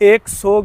100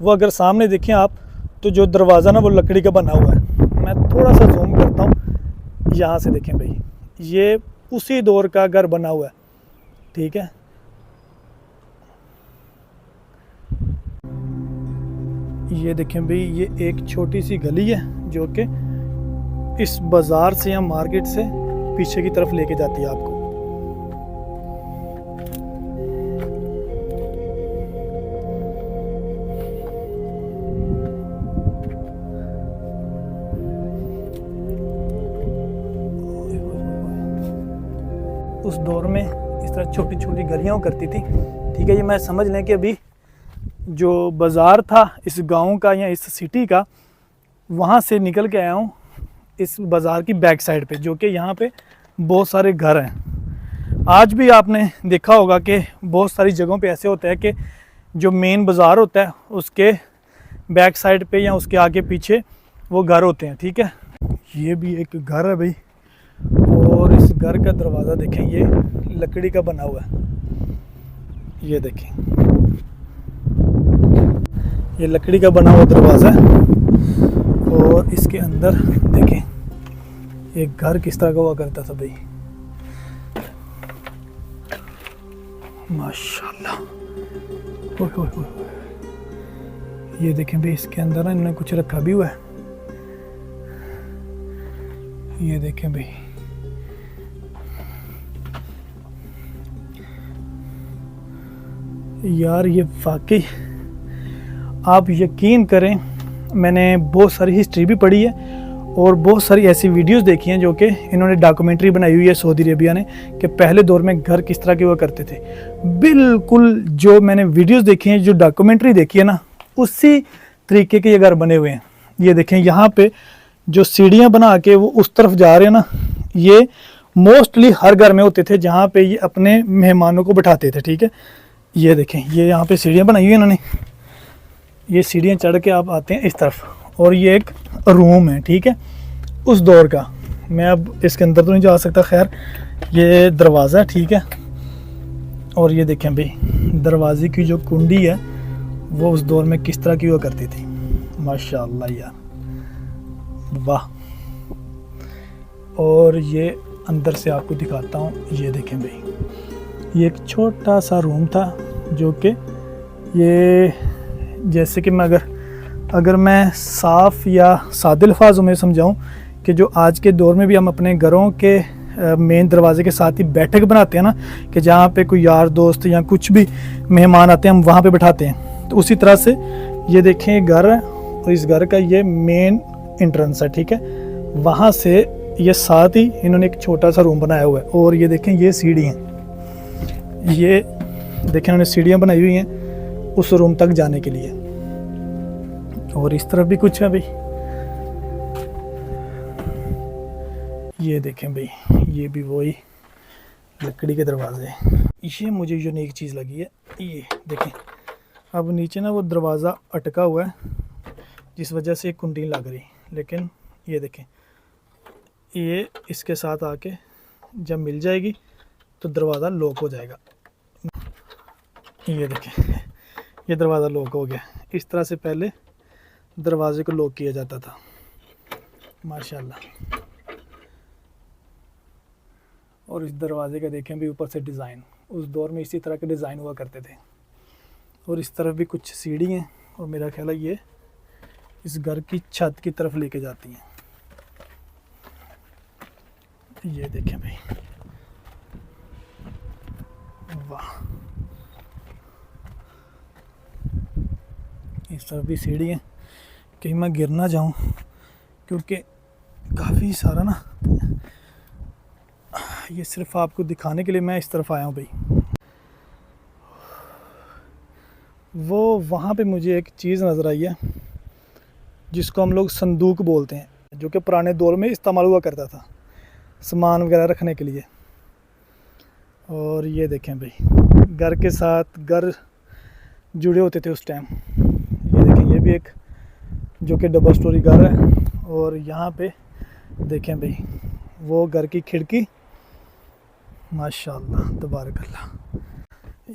वो अगर सामने देखें आप तो जो दरवाज़ा ना वो लकड़ी का बना हुआ है। मैं थोड़ा सा जूम करता हूँ, यहाँ से देखें भाई, ये उसी दौर का घर बना हुआ है, ठीक है। ये देखें भाई, ये एक छोटी सी गली है जो कि इस बाज़ार से या मार्केट से पीछे की तरफ लेके जाती है आपको। उस दौर में इस तरह छोटी छोटी गलियाँ करती थी, ठीक है। ये मैं समझ लें कि अभी जो बाज़ार था इस गांव का या इस सिटी का, वहाँ से निकल के आया हूँ इस बाज़ार की बैक साइड पे, जो कि यहाँ पे बहुत सारे घर हैं। आज भी आपने देखा होगा कि बहुत सारी जगहों पे ऐसे होता है कि जो मेन बाज़ार होता है उसके बैक साइड पे या उसके आगे पीछे वो घर होते हैं, ठीक है। ये भी एक घर है भाई, और इस घर का दरवाज़ा देखें, ये लकड़ी का बना हुआ है। ये देखें, ये लकड़ी का बना हुआ दरवाज़ा है, और इसके अंदर देखें एक घर किस तरह का हुआ करता था भाई, माशाल्लाह। ओए ओए ओए, ये देखें भाई, इसके अंदर ना इन्होंने कुछ रखा भी हुआ है। ये देखें भाई, यार ये वाकई आप यकीन करें, मैंने बहुत सारी हिस्ट्री भी पढ़ी है और बहुत सारी ऐसी वीडियोस देखी हैं जो कि इन्होंने डॉक्यूमेंट्री बनाई हुई है सऊदी अरेबिया ने, कि पहले दौर में घर किस तरह के हुआ करते थे। बिल्कुल जो मैंने वीडियोस देखी हैं, जो डॉक्यूमेंट्री देखी है ना, उसी तरीके के ये घर बने हुए हैं। ये देखें, यहाँ पे जो सीढ़ियाँ बना के वो उस तरफ जा रहे हैं ना, ये मोस्टली हर घर में होते थे जहाँ पे ये अपने मेहमानों को बिठाते थे, ठीक है। ये देखें, ये यहाँ पे सीढ़ियाँ बनाई हुई हैं इन्होंने, ये सीढ़ियाँ चढ़ के आप आते हैं इस तरफ, और ये एक रूम है, ठीक है, उस दौर का। मैं अब इसके अंदर तो नहीं जा सकता, खैर ये दरवाज़ा है, ठीक है। और ये देखें भाई, दरवाजे की जो कुंडी है वो उस दौर में किस तरह की हुआ करती थी, माशाल्लाह यार, वाह। और ये अंदर से आपको दिखाता हूँ, ये देखें भाई, ये एक छोटा सा रूम था जो कि ये, जैसे कि मैं अगर मैं साफ़ या सादे अल्फाज़ों में समझाऊं कि जो आज के दौर में भी हम अपने घरों के मेन दरवाजे के साथ ही बैठक बनाते हैं ना, कि जहाँ पे कोई यार दोस्त या कुछ भी मेहमान आते हैं हम वहाँ पे बैठाते हैं, तो उसी तरह से ये देखें घर है, और इस घर का ये मेन एंट्रेंस है, ठीक है। वहाँ से ये साथ ही इन्होंने एक छोटा सा रूम बनाया हुआ है। और ये देखें, ये सीढ़ी हैं, ये देखें इन्होंने सीढ़ियाँ बनाई हुई हैं उस रूम तक जाने के लिए। और इस तरफ भी कुछ है भाई, ये देखें भाई, ये भी वही लकड़ी के दरवाजे हैं। ये मुझे यूनिक चीज़ लगी है, ये देखें, अब नीचे ना वो दरवाज़ा अटका हुआ है जिस वजह से कुंडी लग रही, लेकिन ये देखें, ये इसके साथ आके जब मिल जाएगी तो दरवाज़ा लॉक हो जाएगा। ये देखें, ये दरवाज़ा लॉक हो गया। इस तरह से पहले दरवाजे को लॉक किया जाता था, माशाल्लाह। और इस दरवाजे का देखें भी ऊपर से डिज़ाइन, उस दौर में इसी तरह के डिज़ाइन हुआ करते थे। और इस तरफ भी कुछ सीढ़ी हैं, और मेरा ख्याल है ये इस घर की छत की तरफ लेके जाती हैं। ये देखें भाई, वाह। इस तरफ भी सीढ़ी है, कहीं मैं गिर ना जाऊं, क्योंकि काफ़ी सारा ना, ये सिर्फ आपको दिखाने के लिए मैं इस तरफ आया हूँ भाई। वो वहाँ पे मुझे एक चीज़ नज़र आई है जिसको हम लोग संदूक बोलते हैं, जो कि पुराने दौर में इस्तेमाल हुआ करता था सामान वगैरह रखने के लिए। और ये देखें भाई, घर के साथ घर जुड़े होते थे उस टाइम। ये देखें, ये भी एक जो कि डबल स्टोरी घर है। और यहाँ पे देखें भाई, वो घर की खिड़की, माशाल्लाह तबारकल्लाह।